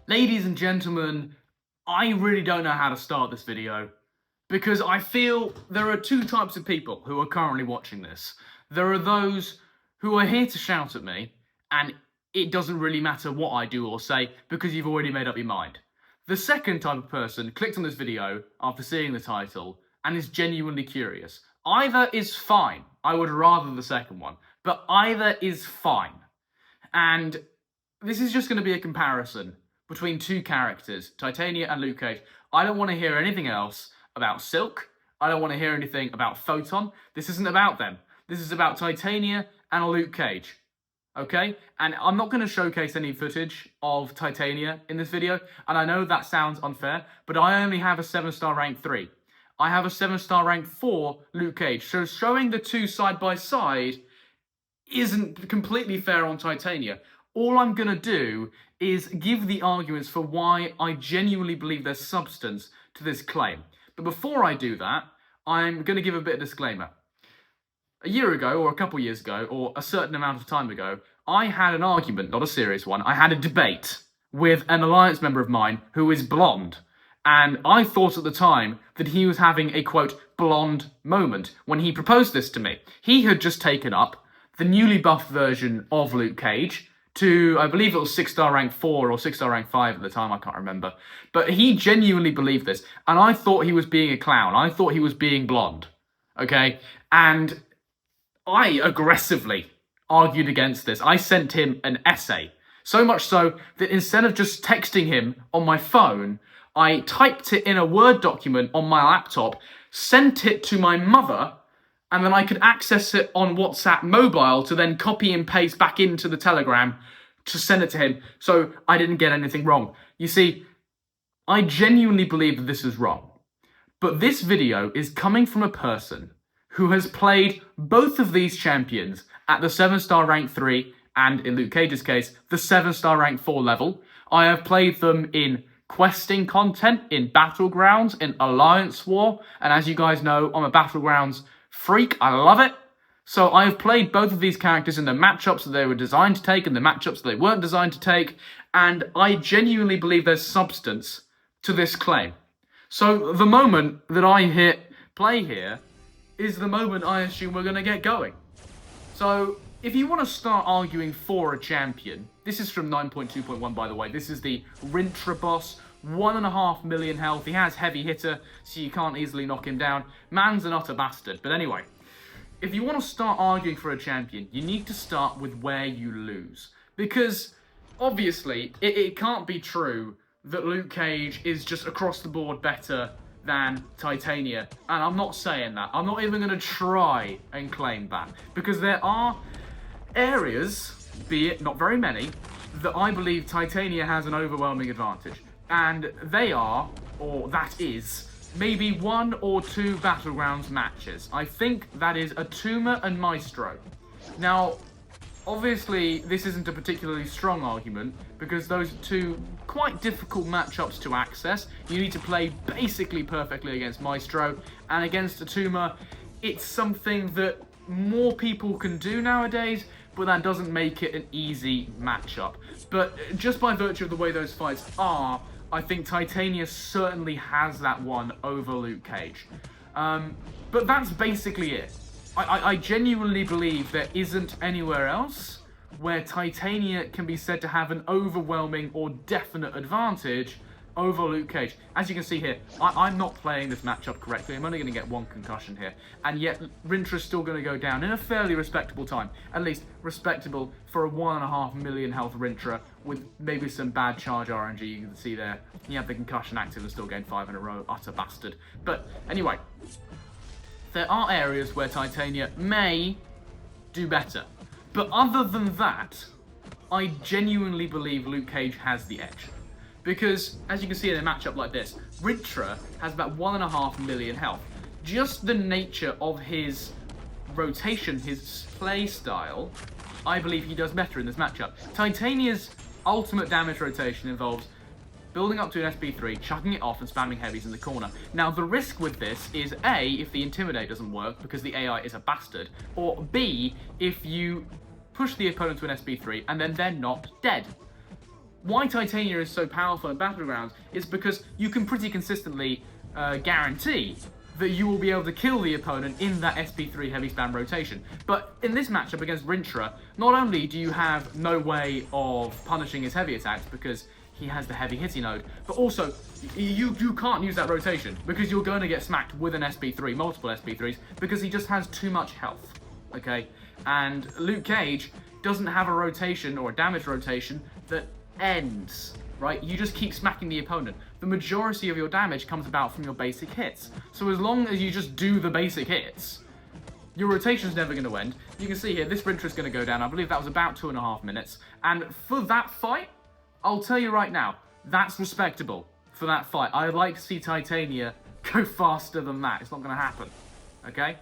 Ladies and gentlemen, I really don't know how to start this video because I feel there are two types of people who are currently watching this. There are those who are here to shout at me, and it doesn't really matter what I do or say because you've already made up your mind. The second type of person clicked on this video after seeing the title and is genuinely curious. Either is fine. I would rather the second one, but either is fine. And this is just going to be a comparison between two characters, Titania and Luke Cage. I don't want to hear anything else about Silk. I don't want to hear anything about Photon. This isn't about them. This is about Titania and Luke Cage. Okay? And I'm not going to showcase any footage of Titania in this video. And I know that sounds unfair, but I only have a 7-star rank 3. I have a 7-star rank 4 Luke Cage. So showing the two side by side isn't completely fair on Titania. All I'm going to do is give the arguments for why I genuinely believe there's substance to this claim. But before I do that, I'm going to give a bit of disclaimer. A year ago, or a couple years ago, or a certain amount of time ago, I had an argument, not a serious one, I had a debate with an Alliance member of mine who is blonde. And I thought at the time that he was having a, quote, blonde moment when he proposed this to me. He had just taken up the newly buffed version of Luke Cage to, I believe it was 6-star rank 4 or 6-star rank 5 at the time, I can't remember. But he genuinely believed this, and I thought he was being a clown. I thought he was being blonde, okay? And I aggressively argued against this. I sent him an essay, so much so that instead of just texting him on my phone, I typed it in a Word document on my laptop, sent it to my mother, and then I could access it on WhatsApp mobile to then copy and paste back into the Telegram to send it to him, so I didn't get anything wrong. You see, I genuinely believe that this is wrong. But this video is coming from a person who has played both of these champions at the 7-star rank 3 and, in Luke Cage's case, the 7-star rank 4 level. I have played them in questing content, in Battlegrounds, in Alliance War, and as you guys know, I'm a Battlegrounds freak. I love it. So I have played both of these characters in the matchups that they were designed to take and the matchups that they weren't designed to take, and I genuinely believe there's substance to this claim. So the moment that I hit play here is the moment I assume we're going to get going. So if you want to start arguing for a champion, this is from 9.2.1 by the way, this is the Rintra boss, 1.5 million health, he has heavy hitter, so you can't easily knock him down. Man's an utter bastard. But anyway, if you want to start arguing for a champion, you need to start with where you lose. Because, obviously, it can't be true that Luke Cage is just across the board better than Titania. And I'm not saying that. I'm not even going to try and claim that. Because there are areas, be it not very many, that I believe Titania has an overwhelming advantage. And they are, or that is, maybe 1 or 2 Battlegrounds matches. I think that is Atuma and Maestro. Now, obviously, this isn't a particularly strong argument, because those are two quite difficult matchups to access. You need to play basically perfectly against Maestro, and against Atuma, it's something that more people can do nowadays, but that doesn't make it an easy matchup. But just by virtue of the way those fights are, I think Titania certainly has that one over Luke Cage. But that's basically it. I genuinely believe there isn't anywhere else where Titania can be said to have an overwhelming or definite advantage over Luke Cage. As you can see here, I'm not playing this matchup correctly. I'm only going to get 1 concussion here. And yet, Rintra's still going to go down in a fairly respectable time. At least, respectable for a 1.5 million health Rintra with maybe some bad charge RNG. You can see there, he had the concussion active and still gained 5 in a row. Utter bastard. But anyway, there are areas where Titania may do better. But other than that, I genuinely believe Luke Cage has the edge. Because, as you can see in a matchup like this, Rintra has about 1.5 million health. Just the nature of his rotation, his play style, I believe he does better in this matchup. Titania's ultimate damage rotation involves building up to an SB3, chucking it off and spamming heavies in the corner. Now, the risk with this is A, if the Intimidate doesn't work because the AI is a bastard, or B, if you push the opponent to an SB3 and then they're not dead. Why Titania is so powerful in Battlegrounds is because you can pretty consistently guarantee that you will be able to kill the opponent in that SP3 heavy spam rotation. But in this matchup against Rintrah, not only do you have no way of punishing his heavy attacks because he has the heavy hitty node, but also you can't use that rotation because you're going to get smacked with an SP3, multiple SP3s, because he just has too much health, okay? And Luke Cage doesn't have a rotation or a damage rotation that ends, right? You just keep smacking the opponent. The majority of your damage comes about from your basic hits. So as long as you just do the basic hits, your rotation's never going to end. You can see here, this Rintrah's going to go down. I believe that was about 2.5 minutes. And for that fight, I'll tell you right now, that's respectable for that fight. I'd like to see Titania go faster than that. It's not going to happen, okay?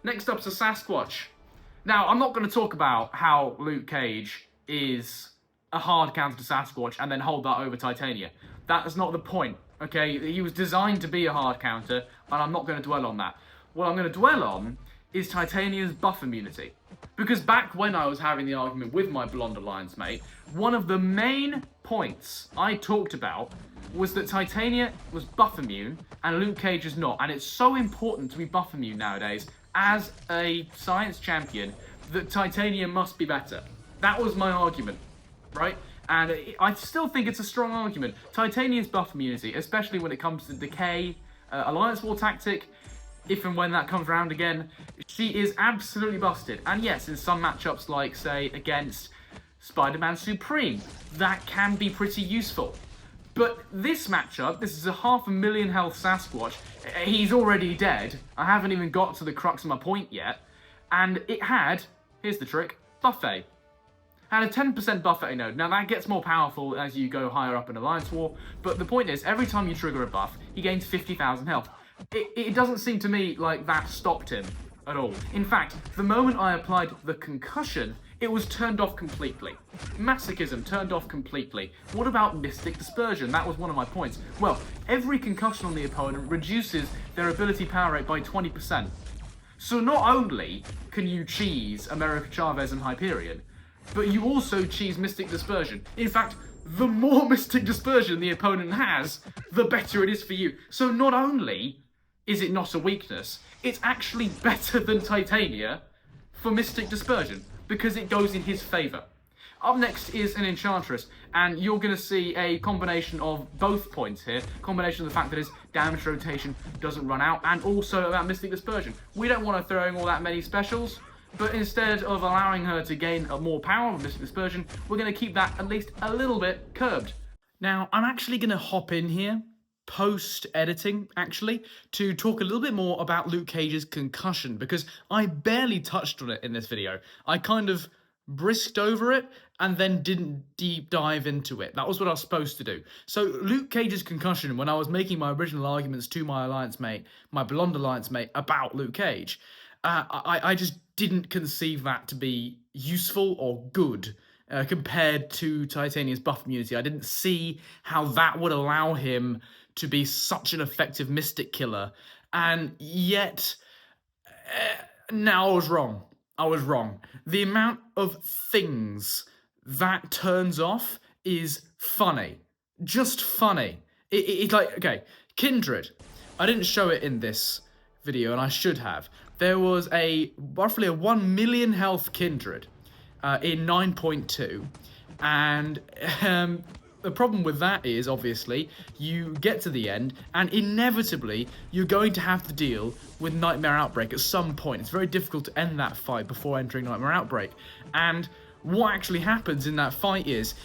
Next up's a Sasquatch. Now, I'm not going to talk about how Luke Cage is a hard counter to Sasquatch and then hold that over Titania. That is not the point, okay? He was designed to be a hard counter, and I'm not going to dwell on that. What I'm going to dwell on is Titania's buff immunity. Because back when I was having the argument with my blonde alliance mate, one of the main points I talked about was that Titania was buff immune and Luke Cage is not. And it's so important to be buff immune nowadays as a science champion that Titania must be better. That was my argument, right? And I still think it's a strong argument. Titania's buff immunity, especially when it comes to decay, alliance war tactic, if and when that comes around again, she is absolutely busted. And yes, in some matchups like, say, against Spider-Man Supreme, that can be pretty useful. But this matchup, this is a 500,000 health Sasquatch. He's already dead. I haven't even got to the crux of my point yet. And it had, here's the trick, buffet. Had a 10% buffet node. Now that gets more powerful as you go higher up in Alliance War, but the point is, every time you trigger a buff, he gains 50,000 health. It doesn't seem to me like that stopped him at all. In fact, the moment I applied the concussion, it was turned off completely. Masochism turned off completely. What about Mystic Dispersion? That was one of my points. Well, every concussion on the opponent reduces their ability power rate by 20%. So not only can you cheese America Chavez and Hyperion, but you also cheese Mystic Dispersion. In fact, the more Mystic Dispersion the opponent has, the better it is for you. So not only is it not a weakness, it's actually better than Titania for Mystic Dispersion, because it goes in his favour. Up next is an Enchantress, and you're going to see a combination of both points here. Combination of the fact that his damage rotation doesn't run out, and also about Mystic Dispersion. We don't want her throwing all that many specials, but instead of allowing her to gain more power with Mystic Dispersion, we're going to keep that at least a little bit curbed. Now, I'm actually going to hop in here, post-editing, actually, to talk a little bit more about Luke Cage's concussion, because I barely touched on it in this video. I kind of brisked over it and then didn't deep dive into it. That was what I was supposed to do. So Luke Cage's concussion, when I was making my original arguments to my alliance mate, my blonde alliance mate, about Luke Cage, I just didn't conceive that to be useful or good compared to Titania's buff immunity. I didn't see how that would allow him to be such an effective mystic killer. And yet, now I was wrong. I was wrong. The amount of things that turns off is funny. Just funny. It's like, okay, Kindred. I didn't show it in this video, and I should have. There was roughly a 1 million health Kindred in 9.2, and the problem with that is, obviously, you get to the end, and inevitably, you're going to have to deal with Nightmare Outbreak at some point. It's very difficult to end that fight before entering Nightmare Outbreak. And what actually happens in that fight is,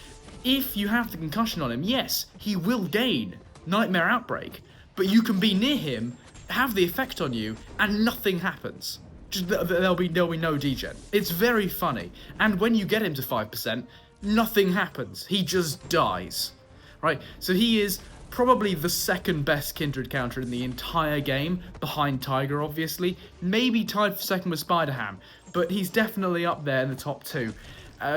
if you have the concussion on him, yes, he will gain Nightmare Outbreak, but you can be near him, have the effect on you, and nothing happens. Just, there'll be no degen. It's very funny. And when you get him to 5%, nothing happens. He just dies, right? So he is probably the second best Kindred counter in the entire game, behind Tiger, obviously. Maybe tied for second with Spider-Ham, but he's definitely up there in the top two.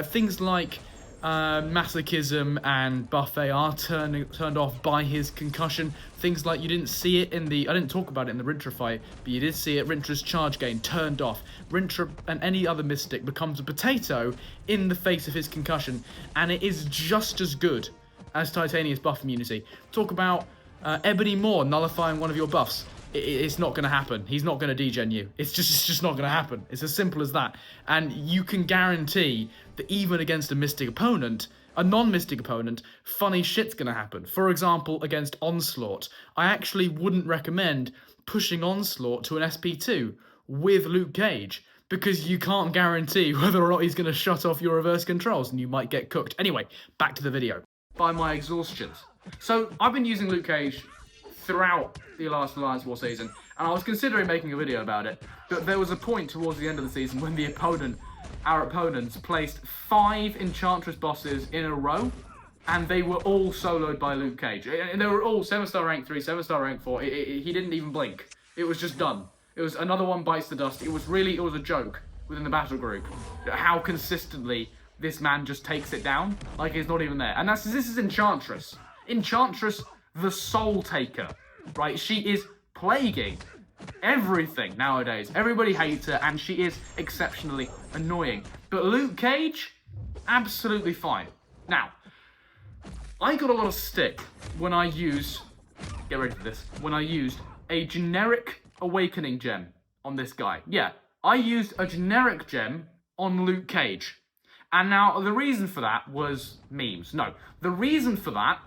Things like Masochism and Buffet are turned off by his concussion. Things like, you didn't see it in the, I didn't talk about it in the Rintrah fight, but you did see it, Rintrah's charge gain turned off. Rintrah and any other Mystic becomes a potato in the face of his concussion, and it is just as good as Titania's buff immunity. Talk about Ebony Maw nullifying one of your buffs. It's not going to happen. He's not going to degen you. It's just not going to happen. It's as simple as that. And you can guarantee that even against a Mystic opponent, a non-Mystic opponent, funny shit's going to happen. For example, against Onslaught, I actually wouldn't recommend pushing Onslaught to an SP2 with Luke Cage, because you can't guarantee whether or not he's going to shut off your reverse controls and you might get cooked. Anyway, back to the video. By my exhaustions. So, I've been using Luke Cage throughout the last Alliance War season, and I was considering making a video about it, but there was a point towards the end of the season when our opponents placed 5 Enchantress bosses in a row, and they were all soloed by Luke Cage. And they were all 7-star rank 3, 7-star rank 4, he didn't even blink. It was just done. It was another one bites the dust. It was a joke within the battle group, how consistently this man just takes it down, like he's not even there. And this is Enchantress. Enchantress, the Soul Taker, right? She is plaguing everything nowadays. Everybody hates her, and she is exceptionally annoying. But Luke Cage, absolutely fine. Now, I got a lot of stick when I used, get ready for this, when I used a generic Awakening gem on this guy. Yeah, I used a generic gem on Luke Cage. And now, the reason for that was memes. No, the reason for that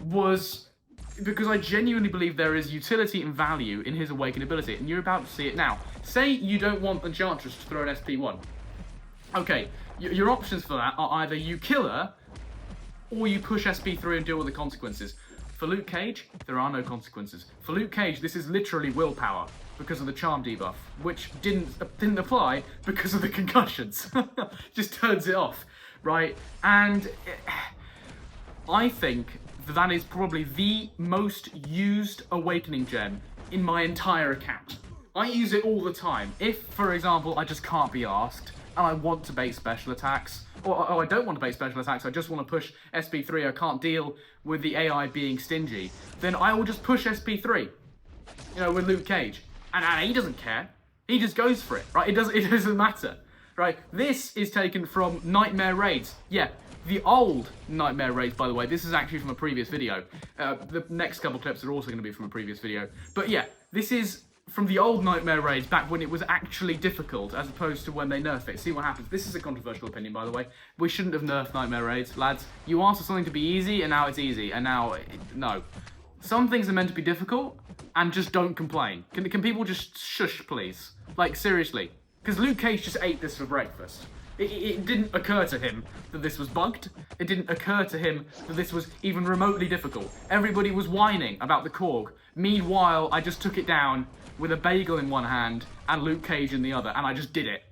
was because I genuinely believe there is utility and value in his Awakened ability, and you're about to see it now. Say you don't want Enchantress to throw an SP1. Okay, your options for that are either you kill her, or you push SP3 and deal with the consequences. For Luke Cage, there are no consequences. For Luke Cage, this is literally willpower because of the charm debuff, which didn't apply because of the concussions. Just turns it off, right? And I think that is probably the most used Awakening gem in my entire account. I use it all the time. If, for example, I just can't be asked and I want to bait special attacks, or I don't want to bait special attacks, I just want to push SP3, I can't deal with the AI being stingy, then I will just push SP3, you know, with Luke Cage. And he doesn't care. He just goes for it, right? It doesn't matter, right? This is taken from Nightmare Raids. Yeah, the old Nightmare Raids, by the way. This is actually from a previous video. The next couple clips are also going to be from a previous video. But yeah, this is from the old Nightmare Raids, back when it was actually difficult, as opposed to when they nerf it. See what happens. This is a controversial opinion, by the way. We shouldn't have nerfed Nightmare Raids, lads. You asked for something to be easy, and now it's easy. And now, no. Some things are meant to be difficult, and just don't complain. Can people just shush, please? Like, seriously. Because Luke Cage just ate this for breakfast. It didn't occur to him that this was bugged. It didn't occur to him that this was even remotely difficult. Everybody was whining about the Korg. Meanwhile, I just took it down with a bagel in one hand and Luke Cage in the other, and I just did it.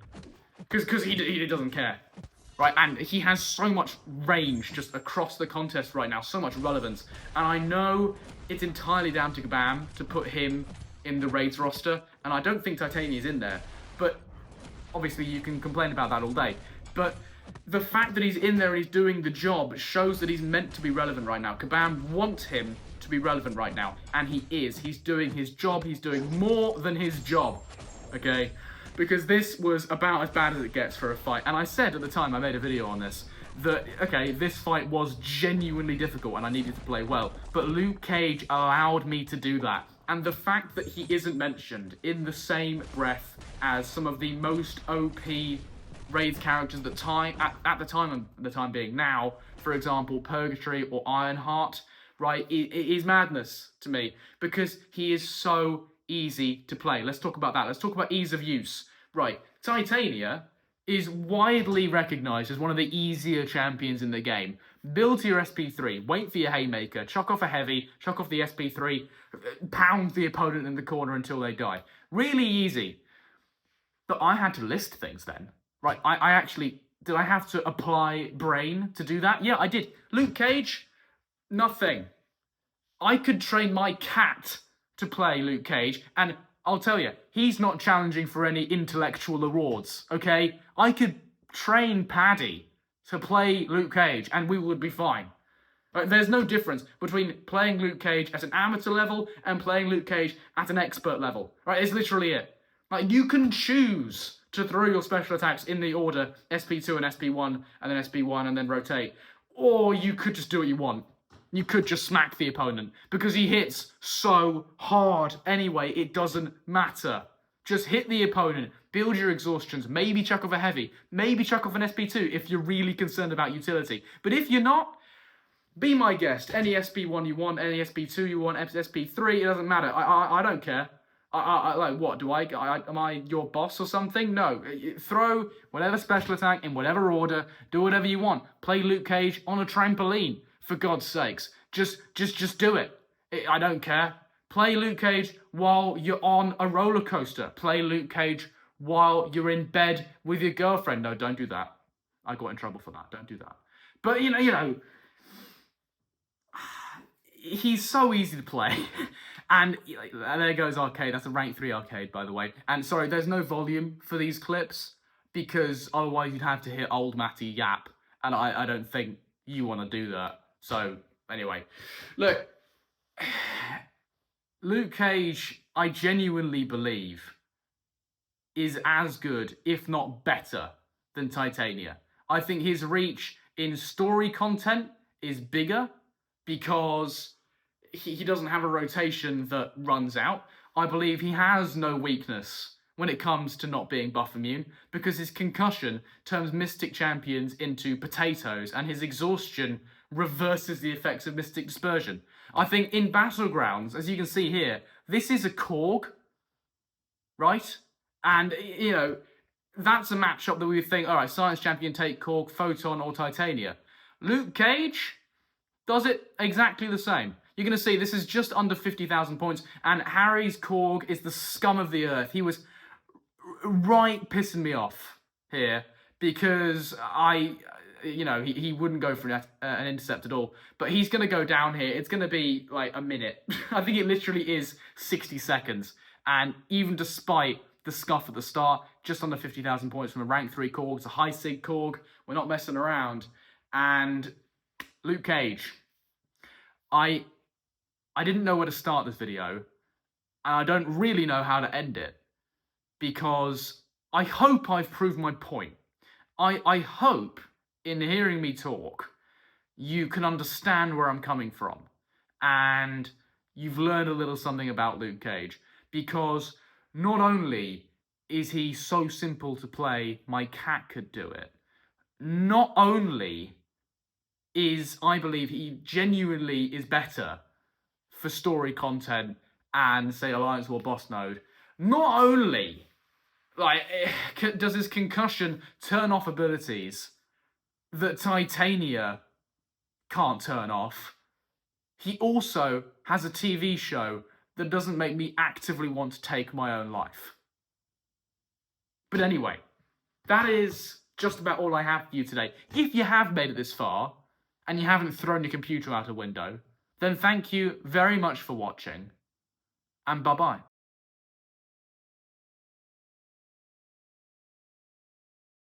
Because he doesn't care. Right, and he has so much range just across the contest right now, so much relevance. And I know it's entirely down to Kabam to put him in the Raids roster, and I don't think Titania's in there, but obviously you can complain about that all day. But the fact that he's in there and he's doing the job shows that he's meant to be relevant right now. Kabam wants him to be relevant right now, and he is. He's doing his job, he's doing more than his job, okay? Because this was about as bad as it gets for a fight. And I said at the time I made a video on this, that, okay, this fight was genuinely difficult and I needed to play well. But Luke Cage allowed me to do that. And the fact that he isn't mentioned in the same breath as some of the most OP Raids characters at the time being now, for example, Purgatory or Ironheart, right, it is madness to me. Because he is so easy to play. Let's talk about that. Let's talk about ease of use. Right, Titania is widely recognised as one of the easier champions in the game. Build to your SP3, wait for your Haymaker, chuck off a heavy, chuck off the SP3, pound the opponent in the corner until they die. Really easy. But I had to list things then. Right, I actually, did I have to apply brain to do that? Yeah, I did. Luke Cage, nothing. I could train my cat to play Luke Cage, and I'll tell you, he's not challenging for any intellectual awards, okay? I could train Paddy to play Luke Cage, and we would be fine. Right, there's no difference between playing Luke Cage at an amateur level and playing Luke Cage at an expert level. Right, it's literally it. Like, you can choose to throw your special attacks in the order SP2 and SP1, and then SP1 and then rotate. Or you could just do what you want. You could just smack the opponent because he hits so hard anyway, it doesn't matter. Just hit the opponent, build your exhaustions, maybe chuck off a heavy, maybe chuck off an SP2 if you're really concerned about utility. But if you're not, be my guest. Any SP1 you want, any SP2 you want, SP3, it doesn't matter. I don't care. Like, what, am I your boss or something? No. Throw whatever special attack in whatever order, do whatever you want. Play Luke Cage on a trampoline, for God's sakes. Just do it. I don't care. Play Luke Cage while you're on a roller coaster. Play Luke Cage while you're in bed with your girlfriend. No, don't do that. I got in trouble for that. Don't do that. But, you know, he's so easy to play. And there goes arcade. That's a rank 3 arcade, by the way. And sorry, there's no volume for these clips because otherwise you'd have to hit old Matty Yap. And I don't think you want to do that. So, anyway. Look, Luke Cage, I genuinely believe, is as good, if not better, than Titania. I think his reach in story content is bigger because he doesn't have a rotation that runs out. I believe he has no weakness when it comes to not being buff immune because his concussion turns Mystic champions into potatoes and his exhaustion reverses the effects of Mystic dispersion. I think in Battlegrounds, as you can see here, this is a Korg, right? And, you know, that's a matchup that we would think, all right, Science Champion take Korg, Photon or Titania. Luke Cage does it exactly the same. You're going to see this is just under 50,000 points, and Harry's Korg is the scum of the earth. He was right pissing me off here because he wouldn't go for an intercept at all. But he's going to go down here. It's going to be like a minute. I think it literally is 60 seconds. And even despite the scuff at the start, just under 50,000 points from a rank 3 Korg. It's a high sig Korg. We're not messing around. And Luke Cage, I didn't know where to start this video, and I don't really know how to end it, because I hope I've proved my point. I hope, in hearing me talk, you can understand where I'm coming from, and you've learned a little something about Luke Cage, because not only is he so simple to play, my cat could do it, not only is, I believe, he genuinely is better for story content and, say, Alliance War boss node, not only does his concussion turn off abilities that Titania can't turn off, he also has a TV show that doesn't make me actively want to take my own life. But anyway, that is just about all I have for you today. If you have made it this far, and you haven't thrown your computer out a window, then thank you very much for watching, and bye-bye.